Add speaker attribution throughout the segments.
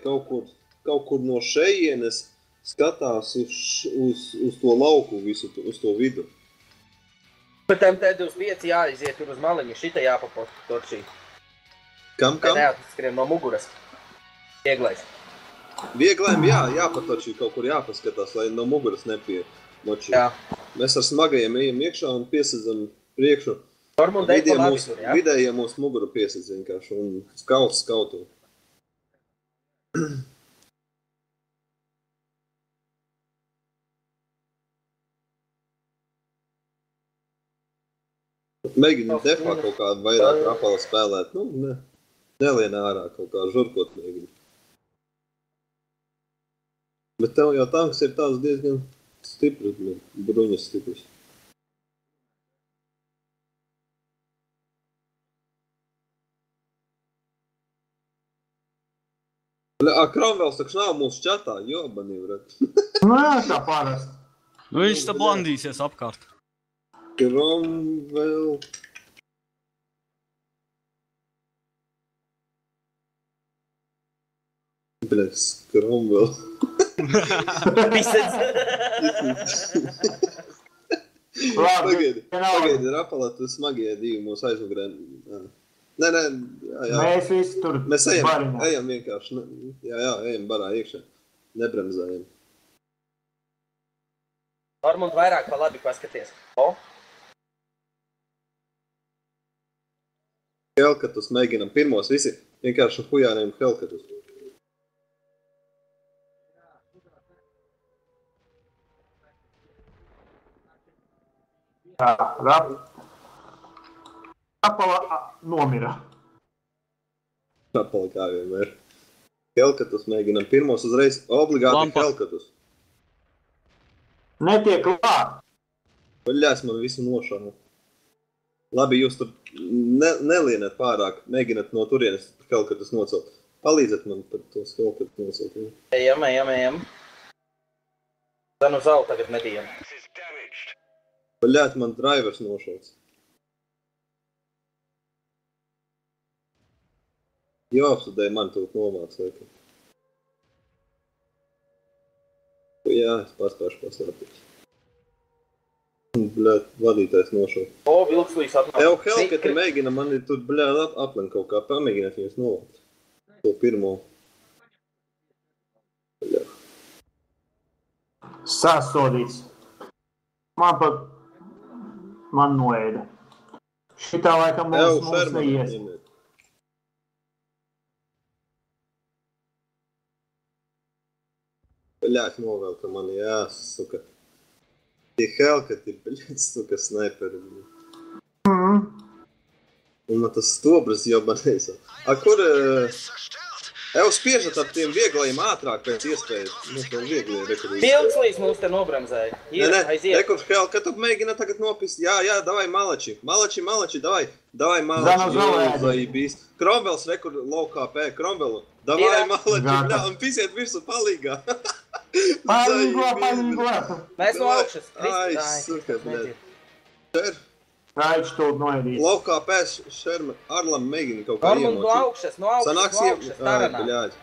Speaker 1: kaut kur no šejienes skatās uz to lauku visu, uz to vidu.
Speaker 2: Bet tam T25 jāiziet tur uz maliņu, šita jāpapotot šī.
Speaker 1: Kam?
Speaker 2: Neatskrien no muguras. Vieglais.
Speaker 1: Vieglēm jāpatočī kaut kur jāpaskatās, lai no muguras nepiemočī.
Speaker 2: Jā.
Speaker 1: Mēs ar smagajiem ejam iekšā un piesadzam priekšu. Vidējie mūsu muguru piesadz vienkārši un skautu. Mēģinu defā kaut kādu vairāk rapala spēlēt. Nu, nelien ārā kaut kā žurkot mēģinu. Bet tev jau tanks ir tās diezgan stiprs, bruņas stiprs. Kromvels taču nav mūsu čatā, jobanī, vrat.
Speaker 3: Nu jā, tā pārast.
Speaker 4: Nu viņš tā blandīsies apkārt.
Speaker 1: Kromvel... Bļēc, Kromvel. Pagaidi, Rapalā, tu smagie divi mūsu aizmugurē. Nē, jā.
Speaker 3: Mēs visi tur
Speaker 1: mēs ejam vienkārši. Jā, ejam barā iekšā. Nebremzējam.
Speaker 2: Normund vairāk pa labi paskaties. O?
Speaker 1: Helkatus mēģinam pirmos visi. Vienkārši hujāriem Helkatus.
Speaker 3: Jā, Rapala nomira.
Speaker 1: Rapala kā vienmēr. Helkatus mēģinam pirmos uzreiz. Obligāti Helkatus.
Speaker 3: Netiek klāt.
Speaker 1: Vaļās man visu nošānu. Labi, jūs tur nelienat pārāk. Mēģinat no turienes Helkatus nocelt. Palīdzat man par tos Helkatus nocelt.
Speaker 2: Ejam. Zanu zalu tagad medījam.
Speaker 1: Vaļāt man drivers nošauts. Jāapsudēja man tūt nomāks, laikam. Jā, es paspēšu paslēpties. Bļāt, vadītājs nošauts.
Speaker 2: O, vilkslīs atnāk.
Speaker 1: Jau Helkati mēģina mani tur, bļāt, aplenkt kaut kā. Pamēģināt viņus novākt. To pirmo. Bļāt.
Speaker 3: Sasodīts. Man noēda. Šitā laikam mums neies.
Speaker 1: Bļāt, novelka mani, jā, suka. Tie Helkati, bļāt, suka, sniperi. Un man tas stobras jau banēsā. Kur... Jau spiežat ap tiem vieglajiem ātrāk pēc iespējas. Mums vēl vieglie rekurīt.
Speaker 2: Vilkslīs mūs te nobremzēja.
Speaker 1: Rekurs Helkatu mēģina tagad nopist. Jā, davai Malači. Malači, davai. Davai Malači. Zaibīs. Kromvels rekur low KP. Kromvelu. Davai Malači. Un pisiet virsu palīgā.
Speaker 3: Palīgā.
Speaker 2: Mēs no augšas.
Speaker 1: Ai, suka, bļēt.
Speaker 3: Raič tūt noēdīs.
Speaker 1: Low KP Šerma Arlam mēģina kaut kā iemocīt.
Speaker 2: Normund no augšas, taranā.
Speaker 1: Bļāt.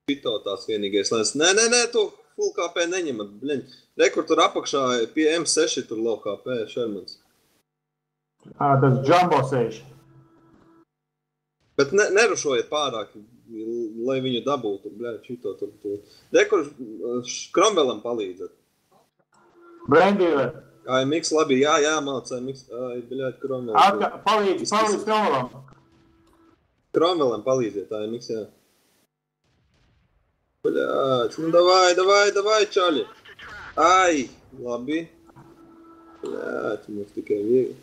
Speaker 1: Šito tās vienīgais lēns. Nē, to full KP neņemat, bļaņ. Rekur tur apakšā pie M6 tur low KP Šermans.
Speaker 3: Tas Jumbo sēž.
Speaker 1: Bet nerušojiet pārāk, lai viņu dabūtu, bļaļ, šito tur. Rekur Kromvelam palīdzat.
Speaker 3: Brandīle.
Speaker 1: AMX labi, jā, māc AMX. Ai, bļaļ, Kromvelam.
Speaker 3: Palīdz Kromvelam.
Speaker 1: Kromvelam palīdziet, AMX, jā. Bļaļ, nu davai, čaļi. Ai, labi. Bļaļ, mums tikai viegli.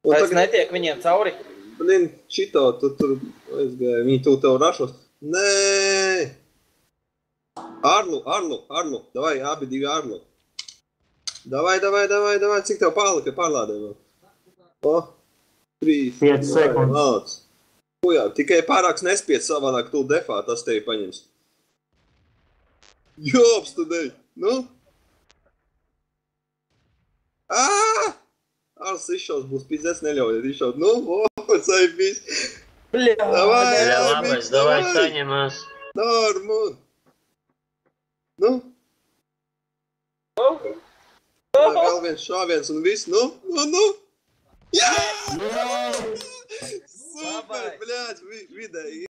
Speaker 2: Pēc netiek viņiem cauri.
Speaker 1: Blin, šito, tur aizgāja, viņi tu tev rašos. Nē! Arlu, davai, abi divi Arlu. Davai, cik tev pārlika pārlādē vēl? 3,
Speaker 3: 5 sekundes.
Speaker 1: Jā, tikai pārāks nespiec savādāk tu defā, tas tevi paņems. Jops, tu dēļ, nu? Ars izšaus būs pizēs, neļaujiet izšaut. Nu, zaibīs.
Speaker 2: Bļā,
Speaker 1: Davai,
Speaker 2: nē,
Speaker 1: jā.
Speaker 5: Labais, davai saņemās.
Speaker 1: Normun! Nu,
Speaker 2: nu.
Speaker 1: vēl viens šāviens un viss, nu! Jā! Super,
Speaker 2: Labai.
Speaker 1: bļāč, vidēji.